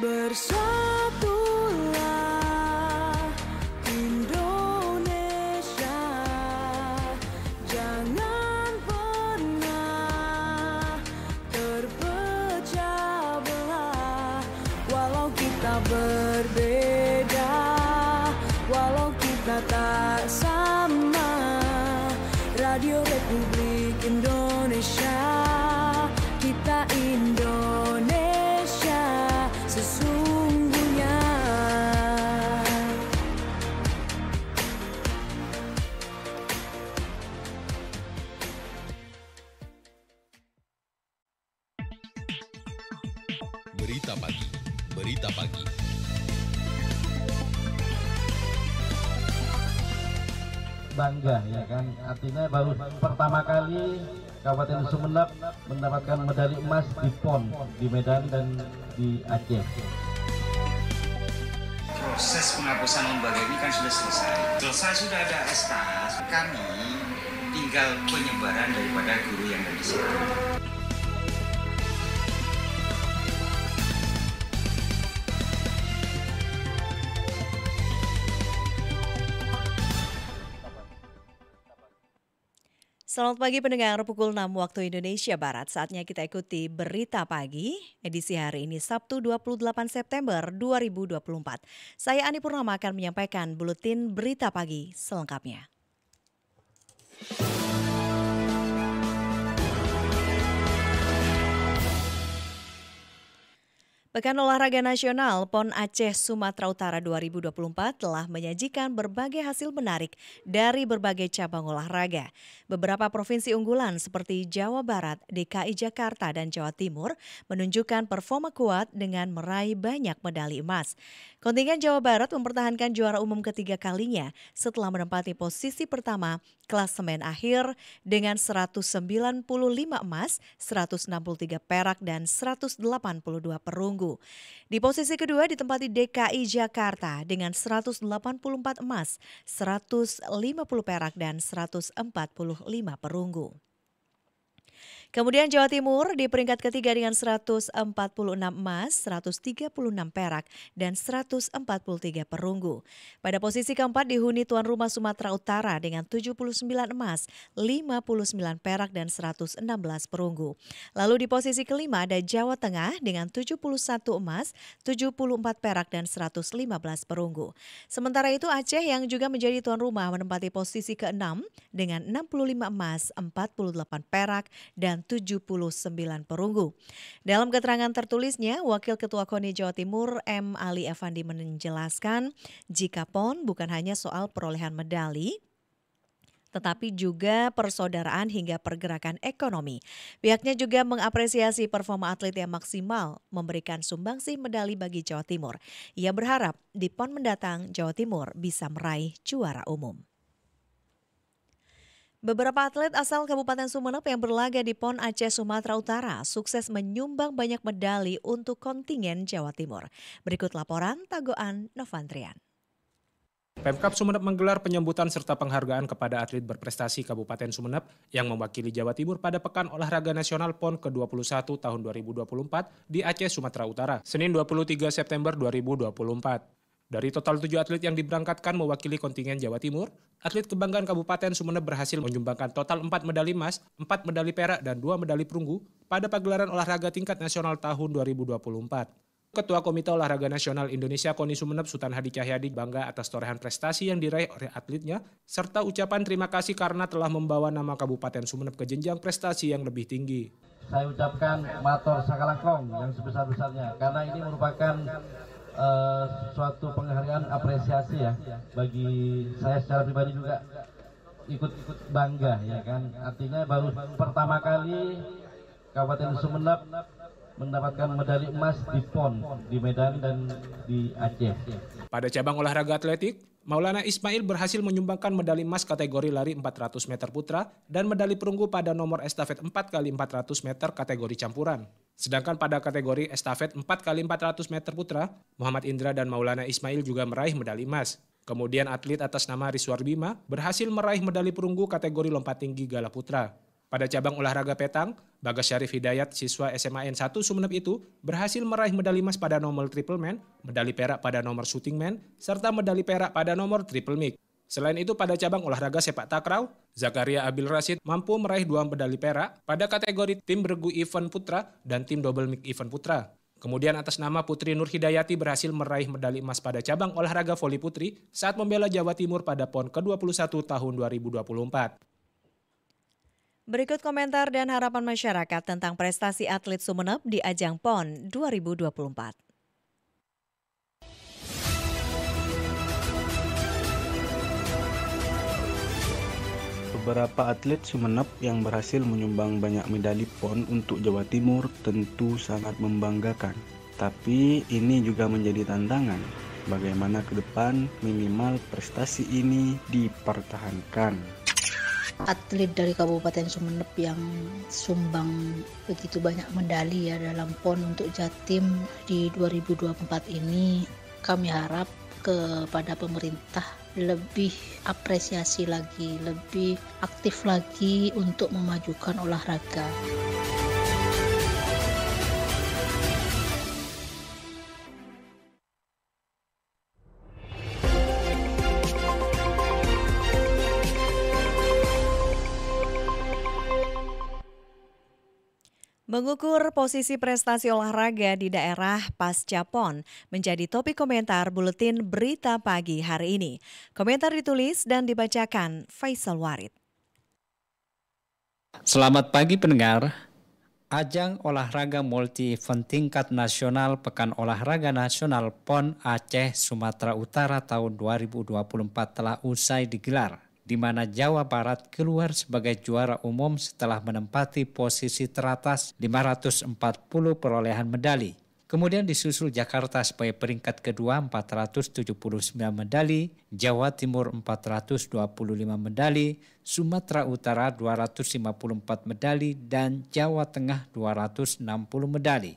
Bersatulah Indonesia, jangan pernah terpecah belah. Walau kita berbeda, walau kita tak sama, Radio Republik Indonesia, kita Indonesia sesungguhnya. Berita pagi, berita pagi. Bangga ya kan, artinya baru pertama kali Kabupaten Sumeneb mendapatkan medali emas di PON di Medan dan di Aceh. Proses penghapusan lembaga ini kan sudah selesai. Sudah ada SK, kami tinggal penyebaran daripada guru yang ada di situ. Selamat pagi pendengar, pukul 6 waktu Indonesia Barat. Saatnya kita ikuti Berita Pagi, edisi hari ini Sabtu 28 September 2024. Saya Ani Purnama akan menyampaikan buletin Berita Pagi selengkapnya. Pekan Olahraga Nasional PON Aceh Sumatera Utara 2024 telah menyajikan berbagai hasil menarik dari berbagai cabang olahraga. Beberapa provinsi unggulan seperti Jawa Barat, DKI Jakarta, dan Jawa Timur menunjukkan performa kuat dengan meraih banyak medali emas. Kontingen Jawa Barat mempertahankan juara umum ketiga kalinya setelah menempati posisi pertama klasemen akhir dengan 195 emas, 163 perak, dan 182 perunggu. Di posisi kedua ditempati DKI Jakarta dengan 184 emas, 150 perak, dan 145 perunggu. Kemudian Jawa Timur di peringkat ketiga dengan 146 emas, 136 perak, dan 143 perunggu. Pada posisi keempat dihuni tuan rumah Sumatera Utara dengan 79 emas, 59 perak, dan 116 perunggu. Lalu di posisi kelima ada Jawa Tengah dengan 71 emas, 74 perak, dan 115 perunggu. Sementara itu Aceh yang juga menjadi tuan rumah menempati posisi keenam dengan 65 emas, 48 perak, dan 79 perunggu. Dalam keterangan tertulisnya, Wakil Ketua KONI Jawa Timur M. Ali Effandi menjelaskan jika PON bukan hanya soal perolehan medali, tetapi juga persaudaraan hingga pergerakan ekonomi. Pihaknya juga mengapresiasi performa atlet yang maksimal memberikan sumbangsih medali bagi Jawa Timur. Ia berharap di PON mendatang Jawa Timur bisa meraih juara umum. Beberapa atlet asal Kabupaten Sumeneb yang berlaga di PON Aceh Sumatera Utara sukses menyumbang banyak medali untuk kontingen Jawa Timur. Berikut laporan Tagoan Novantrian. Pemkab Sumeneb menggelar penyambutan serta penghargaan kepada atlet berprestasi Kabupaten Sumeneb yang mewakili Jawa Timur pada Pekan Olahraga Nasional PON ke-21 tahun 2024 di Aceh, Sumatera Utara, Senin 23 September 2024. Dari total 7 atlet yang diberangkatkan mewakili kontingen Jawa Timur, atlet kebanggaan Kabupaten Sumeneb berhasil menyumbangkan total 4 medali emas, 4 medali perak, dan 2 medali perunggu pada pagelaran olahraga tingkat nasional tahun 2024. Ketua Komite Olahraga Nasional Indonesia KONI Sumeneb Sultan Hadi Cahyadi bangga atas torehan prestasi yang diraih oleh atletnya, serta ucapan terima kasih karena telah membawa nama Kabupaten Sumeneb ke jenjang prestasi yang lebih tinggi. Saya ucapkan matur sakalangkong yang sebesar-besarnya karena ini merupakan suatu penghargaan apresiasi ya bagi saya secara pribadi juga ikut bangga ya kan, artinya baru pertama kali Kabupaten Sumeneb mendapatkan medali emas di PON di Medan dan di Aceh. Pada cabang olahraga atletik, Maulana Ismail berhasil menyumbangkan medali emas kategori lari 400 meter putra dan medali perunggu pada nomor estafet 4x400 meter kategori campuran. Sedangkan pada kategori estafet 4x400 meter putra, Muhammad Indra dan Maulana Ismail juga meraih medali emas. Kemudian atlet atas nama Rizwar Bima berhasil meraih medali perunggu kategori lompat tinggi gala putra. Pada cabang olahraga petang, Bagas Syarif Hidayat, siswa SMA N1 Sumeneb itu berhasil meraih medali emas pada nomor triple man, medali perak pada nomor shooting man, serta medali perak pada nomor triple mix. Selain itu pada cabang olahraga sepak takraw, Zakaria Abil Rashid mampu meraih 2 medali perak pada kategori tim bergu event putra dan tim double mix event putra. Kemudian atas nama Putri Nur Hidayati berhasil meraih medali emas pada cabang olahraga voli putri saat membela Jawa Timur pada PON ke-21 tahun 2024. Berikut komentar dan harapan masyarakat tentang prestasi atlet Sumeneb di ajang PON 2024. Beberapa atlet Sumeneb yang berhasil menyumbang banyak medali PON untuk Jawa Timur tentu sangat membanggakan. Tapi ini juga menjadi tantangan. Bagaimana ke depan minimal prestasi ini dipertahankan. Atlet dari Kabupaten Sumeneb yang sumbang begitu banyak medali ya dalam PON untuk Jatim di 2024 ini, kami harap kepada pemerintah lebih apresiasi lagi, lebih aktif lagi untuk memajukan olahraga. Mengukur posisi prestasi olahraga di daerah pasca PON menjadi topik komentar Buletin Berita Pagi hari ini. Komentar ditulis dan dibacakan Faisal Warid. Selamat pagi pendengar. Ajang olahraga multi-event tingkat nasional Pekan Olahraga Nasional PON Aceh Sumatera Utara tahun 2024 telah usai digelar, di mana Jawa Barat keluar sebagai juara umum setelah menempati posisi teratas 540 perolehan medali. Kemudian disusul Jakarta sebagai peringkat kedua 479 medali, Jawa Timur 425 medali, Sumatera Utara 254 medali, dan Jawa Tengah 260 medali.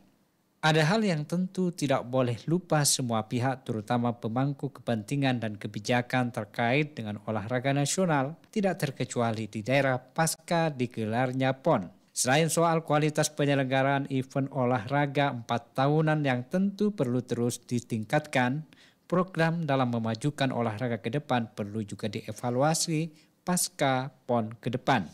Ada hal yang tentu tidak boleh lupa semua pihak, terutama pemangku kepentingan dan kebijakan terkait dengan olahraga nasional, tidak terkecuali di daerah pasca digelarnya PON. Selain soal kualitas penyelenggaraan event olahraga 4 tahunan yang tentu perlu terus ditingkatkan, program dalam memajukan olahraga ke depan perlu juga dievaluasi pasca PON ke depan.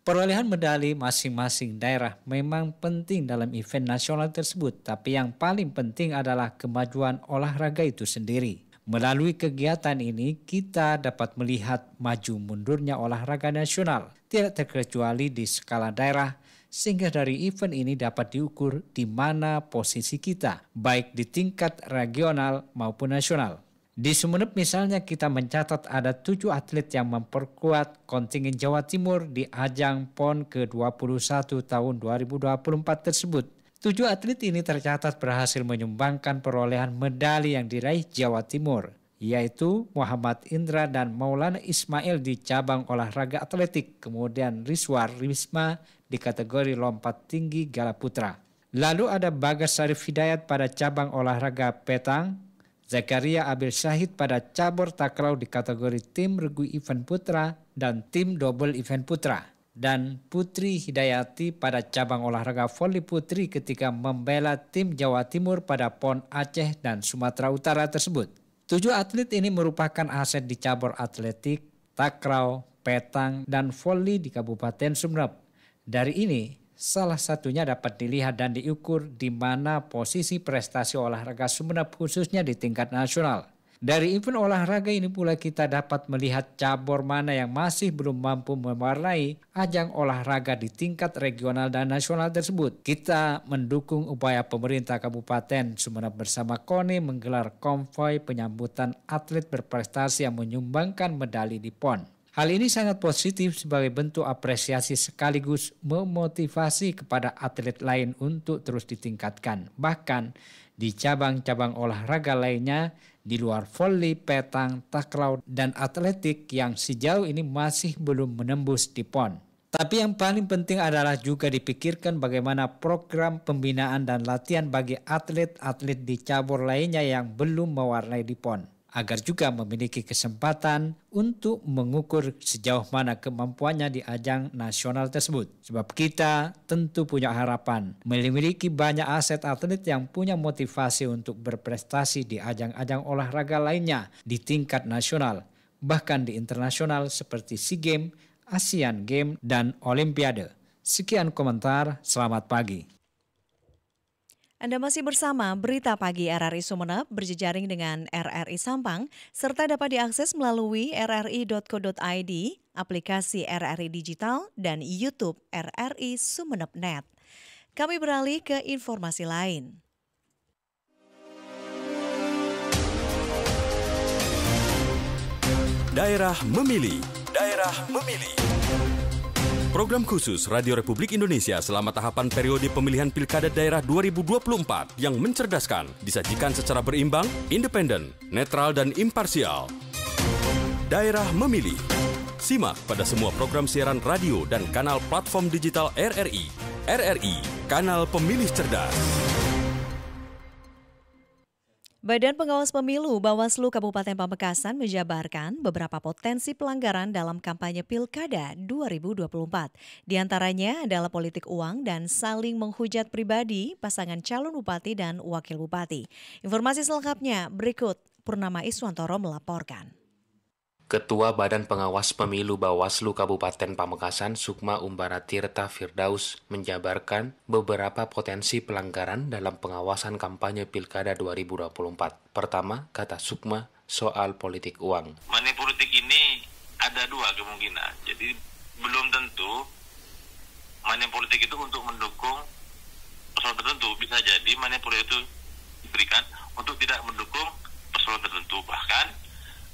Perolehan medali masing-masing daerah memang penting dalam event nasional tersebut, tapi yang paling penting adalah kemajuan olahraga itu sendiri. Melalui kegiatan ini, kita dapat melihat maju mundurnya olahraga nasional, tidak terkecuali di skala daerah, sehingga dari event ini dapat diukur di mana posisi kita, baik di tingkat regional maupun nasional. Di Sumeneb misalnya kita mencatat ada 7 atlet yang memperkuat kontingen Jawa Timur di ajang PON ke-21 tahun 2024 tersebut. 7 atlet ini tercatat berhasil menyumbangkan perolehan medali yang diraih Jawa Timur, yaitu Muhammad Indra dan Maulana Ismail di cabang olahraga atletik, kemudian Rizwar Risma di kategori lompat tinggi gala putra. Lalu ada Bagas Syarif Hidayat pada cabang olahraga petang, Zakaria Abil Syahid pada cabur takraw di kategori tim regu event putra dan tim double event putra, dan Putri Hidayati pada cabang olahraga voli putri ketika membela tim Jawa Timur pada PON Aceh dan Sumatera Utara tersebut. 7 atlet ini merupakan aset di cabur atletik, takraw, petang, dan voli di Kabupaten Sumeneb. Dari ini, salah satunya dapat dilihat dan diukur di mana posisi prestasi olahraga Sumeneb khususnya di tingkat nasional. Dari event olahraga ini pula kita dapat melihat cabur mana yang masih belum mampu mewarnai ajang olahraga di tingkat regional dan nasional tersebut. Kita mendukung upaya pemerintah Kabupaten Sumeneb bersama KONI menggelar konvoi penyambutan atlet berprestasi yang menyumbangkan medali di PON. Hal ini sangat positif sebagai bentuk apresiasi sekaligus memotivasi kepada atlet lain untuk terus ditingkatkan. Bahkan di cabang-cabang olahraga lainnya di luar voli, petang, takraw, dan atletik yang sejauh ini masih belum menembus di PON. Tapi yang paling penting adalah juga dipikirkan bagaimana program pembinaan dan latihan bagi atlet-atlet di cabur lainnya yang belum mewarnai di PON. agar juga memiliki kesempatan untuk mengukur sejauh mana kemampuannya di ajang nasional tersebut. Sebab kita tentu punya harapan memiliki banyak aset atlet yang punya motivasi untuk berprestasi di ajang-ajang olahraga lainnya di tingkat nasional, bahkan di internasional seperti SEA Games, Asian Games, dan Olimpiade. Sekian komentar, selamat pagi. Anda masih bersama Berita Pagi RRI Sumeneb berjejaring dengan RRI Sampang, serta dapat diakses melalui rri.co.id, aplikasi RRI Digital, dan YouTube RRI Sumeneb.net. Kami beralih ke informasi lain. Daerah Memilih. Daerah Memilih. Program khusus Radio Republik Indonesia selama tahapan periode pemilihan Pilkada Daerah 2024 yang mencerdaskan, disajikan secara berimbang, independen, netral dan imparsial. Daerah Memilih. Simak pada semua program siaran radio dan kanal platform digital RRI. RRI, kanal pemilih cerdas. Badan Pengawas Pemilu Bawaslu Kabupaten Pamekasan menjabarkan beberapa potensi pelanggaran dalam kampanye Pilkada 2024. Di antaranya adalah politik uang dan saling menghujat pribadi pasangan calon bupati dan wakil bupati. Informasi selengkapnya berikut, Purnama Iswantoro melaporkan. Ketua Badan Pengawas Pemilu Bawaslu Kabupaten Pamekasan Sukma Umbaratirta Firdaus menjabarkan beberapa potensi pelanggaran dalam pengawasan kampanye Pilkada 2024. Pertama, kata Sukma, soal politik uang. Money politik ini ada dua kemungkinan. Jadi belum tentu money politik itu untuk mendukung paslon tertentu. Bisa jadi money politik itu diberikan untuk tidak mendukung paslon tertentu. Bahkan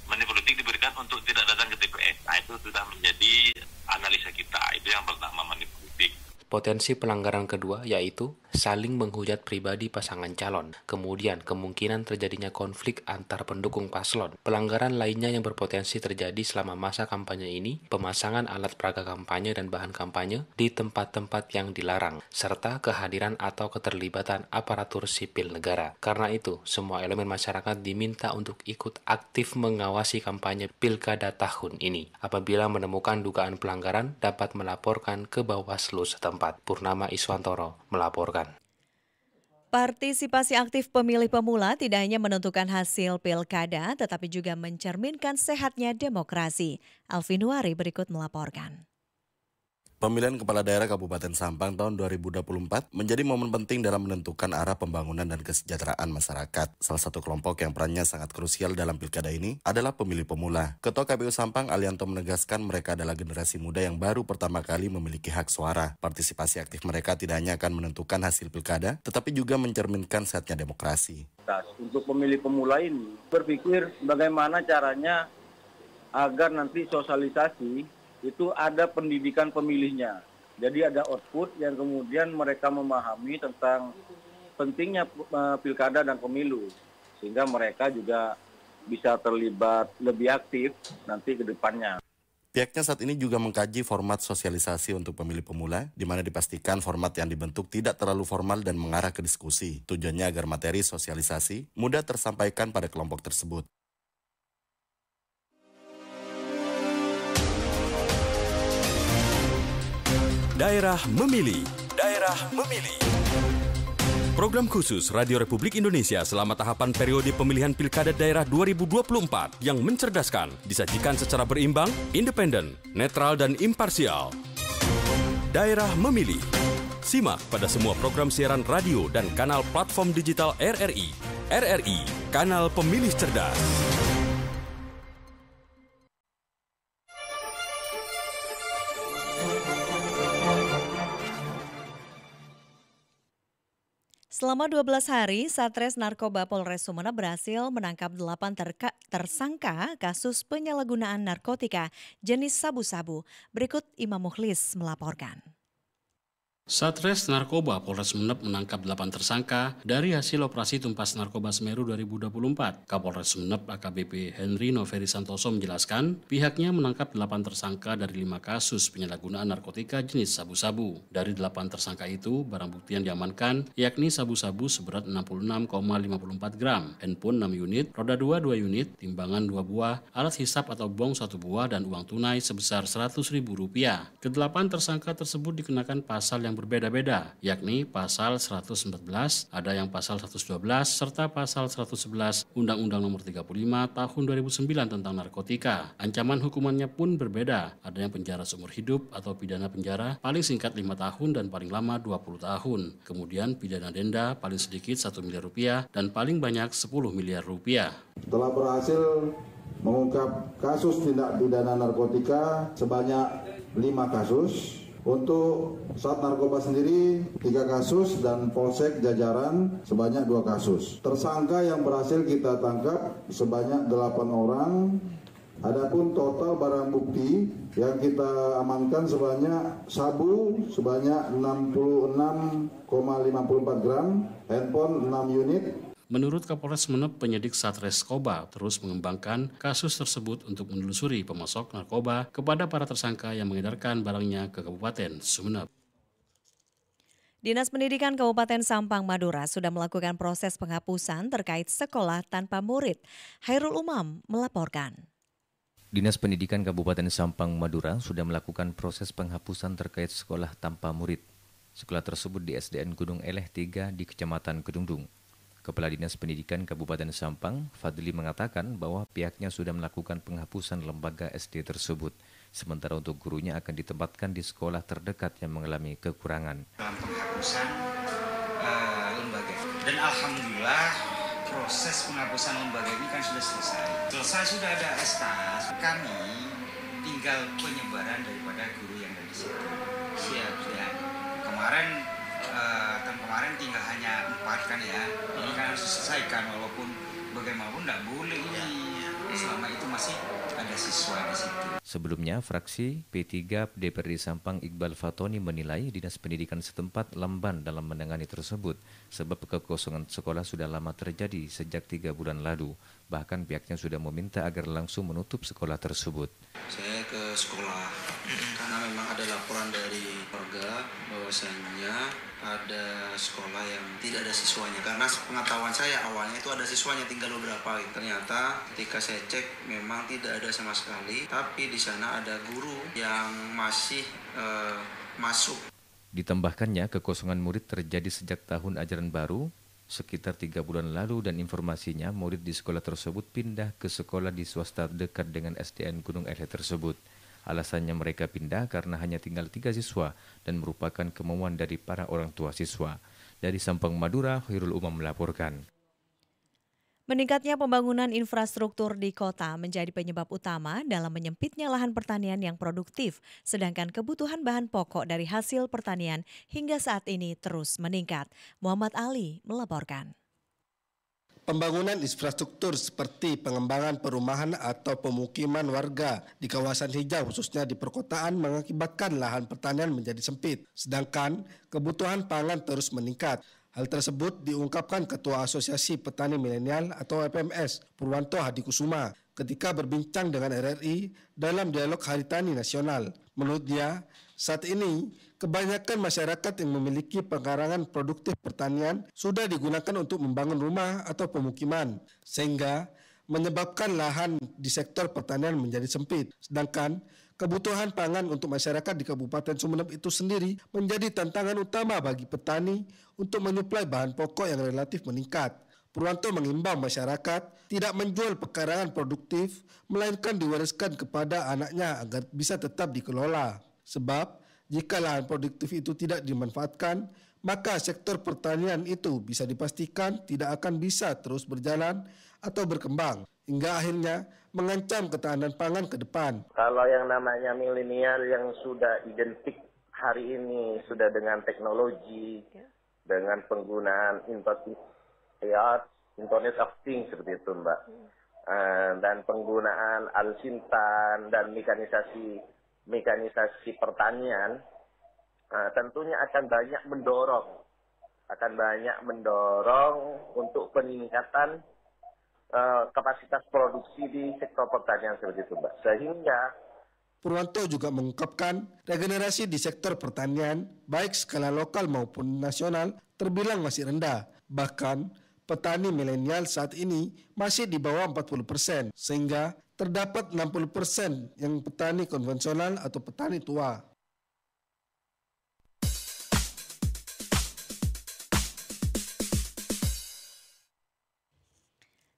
money politik diberikan untuk tidak datang ke TPS. Nah, itu sudah menjadi analisa kita. Itu yang pertama, money politik. Potensi pelanggaran kedua yaitu saling menghujat pribadi pasangan calon. Kemudian kemungkinan terjadinya konflik antar pendukung paslon. Pelanggaran lainnya yang berpotensi terjadi selama masa kampanye ini, pemasangan alat peraga kampanye dan bahan kampanye di tempat-tempat yang dilarang, serta kehadiran atau keterlibatan aparatur sipil negara. Karena itu, semua elemen masyarakat diminta untuk ikut aktif mengawasi kampanye Pilkada tahun ini. Apabila menemukan dugaan pelanggaran, dapat melaporkan ke Bawaslu setempat. Purnama Iswantoro melaporkan. Partisipasi aktif pemilih pemula tidak hanya menentukan hasil pilkada, tetapi juga mencerminkan sehatnya demokrasi. Alvin Nuari berikut melaporkan. Pemilihan Kepala Daerah Kabupaten Sampang tahun 2024 menjadi momen penting dalam menentukan arah pembangunan dan kesejahteraan masyarakat. Salah satu kelompok yang perannya sangat krusial dalam pilkada ini adalah pemilih pemula. Ketua KPU Sampang, Alianto, menegaskan mereka adalah generasi muda yang baru pertama kali memiliki hak suara. Partisipasi aktif mereka tidak hanya akan menentukan hasil pilkada, tetapi juga mencerminkan sehatnya demokrasi. Untuk pemilih pemula ini, berpikir bagaimana caranya agar nanti sosialisasi itu ada pendidikan pemilihnya. Jadi ada output yang kemudian mereka memahami tentang pentingnya pilkada dan pemilu. Sehingga mereka juga bisa terlibat lebih aktif nanti ke depannya. Pihaknya saat ini juga mengkaji format sosialisasi untuk pemilih pemula, di mana dipastikan format yang dibentuk tidak terlalu formal dan mengarah ke diskusi. Tujuannya agar materi sosialisasi mudah tersampaikan pada kelompok tersebut. Daerah Memilih. Daerah Memilih. Program khusus Radio Republik Indonesia selama tahapan periode pemilihan Pilkada Daerah 2024 yang mencerdaskan, disajikan secara berimbang, independen, netral dan imparsial. Daerah Memilih. Simak pada semua program siaran radio dan kanal platform digital RRI. RRI, kanal pemilih cerdas. Selama 12 hari, Satres Narkoba Polres Sumeneb berhasil menangkap 8 tersangka kasus penyalahgunaan narkotika jenis sabu-sabu. Berikut Imam Mukhlis melaporkan. Satres Narkoba Polres Sumeneb menangkap 8 tersangka dari hasil operasi Tumpas Narkoba Semeru 2024. Kapolres Sumeneb AKBP Henry Noveri Santoso menjelaskan, pihaknya menangkap 8 tersangka dari 5 kasus penyalahgunaan narkotika jenis sabu-sabu. Dari 8 tersangka itu, barang bukti yang diamankan yakni sabu-sabu seberat 66,54 gram, handphone 6 unit, roda 2 unit, timbangan 2 buah, alat hisap atau bong 1 buah, dan uang tunai sebesar Rp100.000. Kedelapan tersangka tersebut dikenakan pasal yang berbeda-beda, yakni pasal 114, ada yang pasal 112, serta pasal 111 Undang-Undang Nomor 35 Tahun 2009 tentang narkotika. Ancaman hukumannya pun berbeda, ada yang penjara seumur hidup atau pidana penjara paling singkat 5 tahun dan paling lama 20 tahun. Kemudian pidana denda paling sedikit Rp1 miliar dan paling banyak Rp10 miliar. Setelah berhasil mengungkap kasus tindak pidana narkotika sebanyak 5 kasus. Untuk Sat Narkoba sendiri 3 kasus dan Polsek Jajaran sebanyak 2 kasus. Tersangka yang berhasil kita tangkap sebanyak 8 orang. Adapun total barang bukti yang kita amankan sebanyak sabu sebanyak 66,54 gram, handphone 6 unit. Menurut Kapolres Sumeneb, penyidik Satres Koba terus mengembangkan kasus tersebut untuk menelusuri pemasok narkoba kepada para tersangka yang mengedarkan barangnya ke Kabupaten Sumeneb. Dinas Pendidikan Kabupaten Sampang Madura sudah melakukan proses penghapusan terkait sekolah tanpa murid. Hairul Umam melaporkan. Dinas Pendidikan Kabupaten Sampang Madura sudah melakukan proses penghapusan terkait sekolah tanpa murid. Sekolah tersebut di SDN Gunung Eleh 3 di Kecamatan Kedungdung. Kepala Dinas Pendidikan Kabupaten Sampang, Fadli, mengatakan bahwa pihaknya sudah melakukan penghapusan lembaga SD tersebut. Sementara untuk gurunya akan ditempatkan di sekolah terdekat yang mengalami kekurangan. Dalam penghapusan lembaga. Dan alhamdulillah proses penghapusan lembaga ini kan sudah selesai. Sudah ada SK. Kami tinggal penyebaran daripada guru yang ada di situ. Siap ya. Kemarin tinggal hanya 4 kan ya. Ini kan harus diselesaikan walaupun bagaimanapun tidak boleh ini. Selama itu masih ada siswa di situ. Sebelumnya, fraksi P3 DPRD Sampang Iqbal Fatoni menilai Dinas Pendidikan setempat lamban dalam menangani tersebut sebab kekosongan sekolah sudah lama terjadi sejak 3 bulan lalu. Bahkan pihaknya sudah meminta agar langsung menutup sekolah tersebut. Saya ke sekolah karena memang ada laporan dari warga bahwasannya ada sekolah yang tidak ada siswanya. Karena pengetahuan saya awalnya itu ada siswanya, tinggal beberapa. Ternyata ketika saya cek memang tidak ada sama sekali, tapi di sana ada guru yang masih masuk. Ditambahkannya, kekosongan murid terjadi sejak tahun ajaran baru sekitar 3 bulan lalu dan informasinya murid di sekolah tersebut pindah ke sekolah di swasta dekat dengan SDN Gunung Eleh tersebut. Alasannya mereka pindah karena hanya tinggal 3 siswa dan merupakan kemauan dari para orang tua siswa. Dari Sampang Madura, Khairul Umam melaporkan. Meningkatnya pembangunan infrastruktur di kota menjadi penyebab utama dalam menyempitnya lahan pertanian yang produktif, sedangkan kebutuhan bahan pokok dari hasil pertanian hingga saat ini terus meningkat. Muhammad Ali melaporkan. Pembangunan infrastruktur seperti pengembangan perumahan atau pemukiman warga di kawasan hijau khususnya di perkotaan mengakibatkan lahan pertanian menjadi sempit, sedangkan kebutuhan pangan terus meningkat. Hal tersebut diungkapkan Ketua Asosiasi Petani Milenial atau FMS, Purwanto Hadikusuma, ketika berbincang dengan RRI dalam dialog Hari Tani Nasional. Menurut dia, saat ini kebanyakan masyarakat yang memiliki pekarangan produktif pertanian sudah digunakan untuk membangun rumah atau pemukiman, sehingga menyebabkan lahan di sektor pertanian menjadi sempit. Sedangkan kebutuhan pangan untuk masyarakat di Kabupaten Sumeneb itu sendiri menjadi tantangan utama bagi petani untuk menyuplai bahan pokok yang relatif meningkat. Purwanto mengimbau masyarakat tidak menjual pekarangan produktif, melainkan diwariskan kepada anaknya agar bisa tetap dikelola. Sebab jika lahan produktif itu tidak dimanfaatkan, maka sektor pertanian itu bisa dipastikan tidak akan bisa terus berjalan atau berkembang, hingga akhirnya mengancam ketahanan pangan ke depan. Kalau yang namanya milenial yang sudah identik hari ini sudah dengan teknologi, dengan penggunaan Internet of Things seperti itu, Mbak, dan penggunaan alusintan dan mekanisasi pertanian, tentunya akan banyak mendorong untuk peningkatan kapasitas produksi di sektor pertanian seperti itu, Mbak. Sehingga Purwanto juga mengungkapkan regenerasi di sektor pertanian, baik skala lokal maupun nasional, terbilang masih rendah. Bahkan, petani milenial saat ini masih di bawah 40%, sehingga terdapat 60% yang petani konvensional atau petani tua.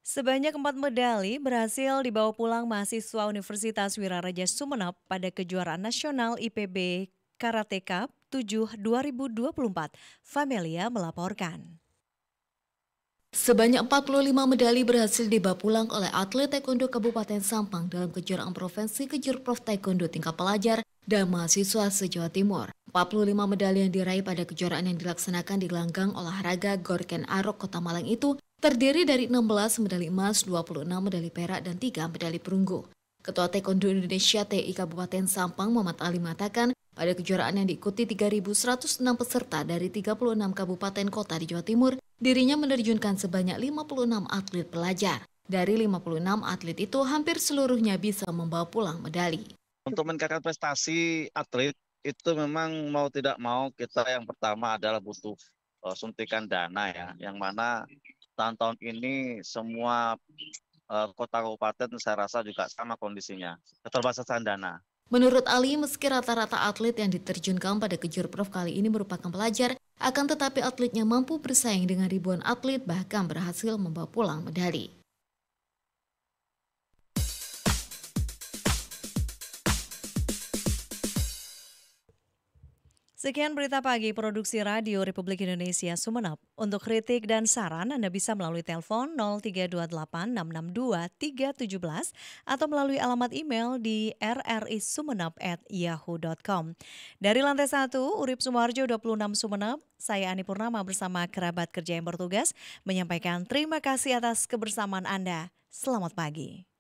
Sebanyak 4 medali berhasil dibawa pulang mahasiswa Universitas Wiraraja Sumeneb pada kejuaraan nasional IPB Karate Cup 7 2024. Famelia melaporkan. Sebanyak 45 medali berhasil dibawa pulang oleh atlet taekwondo Kabupaten Sampang dalam kejuaraan provinsi Kejurprov Taekwondo tingkat pelajar dan mahasiswa se-Jawa Timur. 45 medali yang diraih pada kejuaraan yang dilaksanakan di gelanggang olahraga Gorken Arok, Kota Malang itu terdiri dari 16 medali emas, 26 medali perak, dan 3 medali perunggu. Ketua Taekwondo Indonesia TI Kabupaten Sampang Muhammad Ali mengatakan, pada kejuaraan yang diikuti 3.106 peserta dari 36 kabupaten kota di Jawa Timur, dirinya menerjunkan sebanyak 56 atlet pelajar. Dari 56 atlet itu, hampir seluruhnya bisa membawa pulang medali. Untuk meningkatkan prestasi atlet, itu memang mau tidak mau kita yang pertama adalah butuh suntikan dana ya, yang mana tahun-tahun ini semua kota kabupaten saya rasa juga sama kondisinya, keterbatasan dana. Menurut Ali, meski rata-rata atlet yang diterjunkan pada Kejurprov kali ini merupakan pelajar, akan tetapi atletnya mampu bersaing dengan ribuan atlet bahkan berhasil membawa pulang medali. Sekian berita pagi produksi Radio Republik Indonesia Sumeneb. Untuk kritik dan saran Anda bisa melalui telepon 0328 662 317 atau melalui alamat email di rrisumeneb@yahoo.com. Dari lantai 1, Urip Sumarjo 26 Sumeneb, saya Ani Purnama bersama kerabat kerja yang bertugas menyampaikan terima kasih atas kebersamaan Anda. Selamat pagi.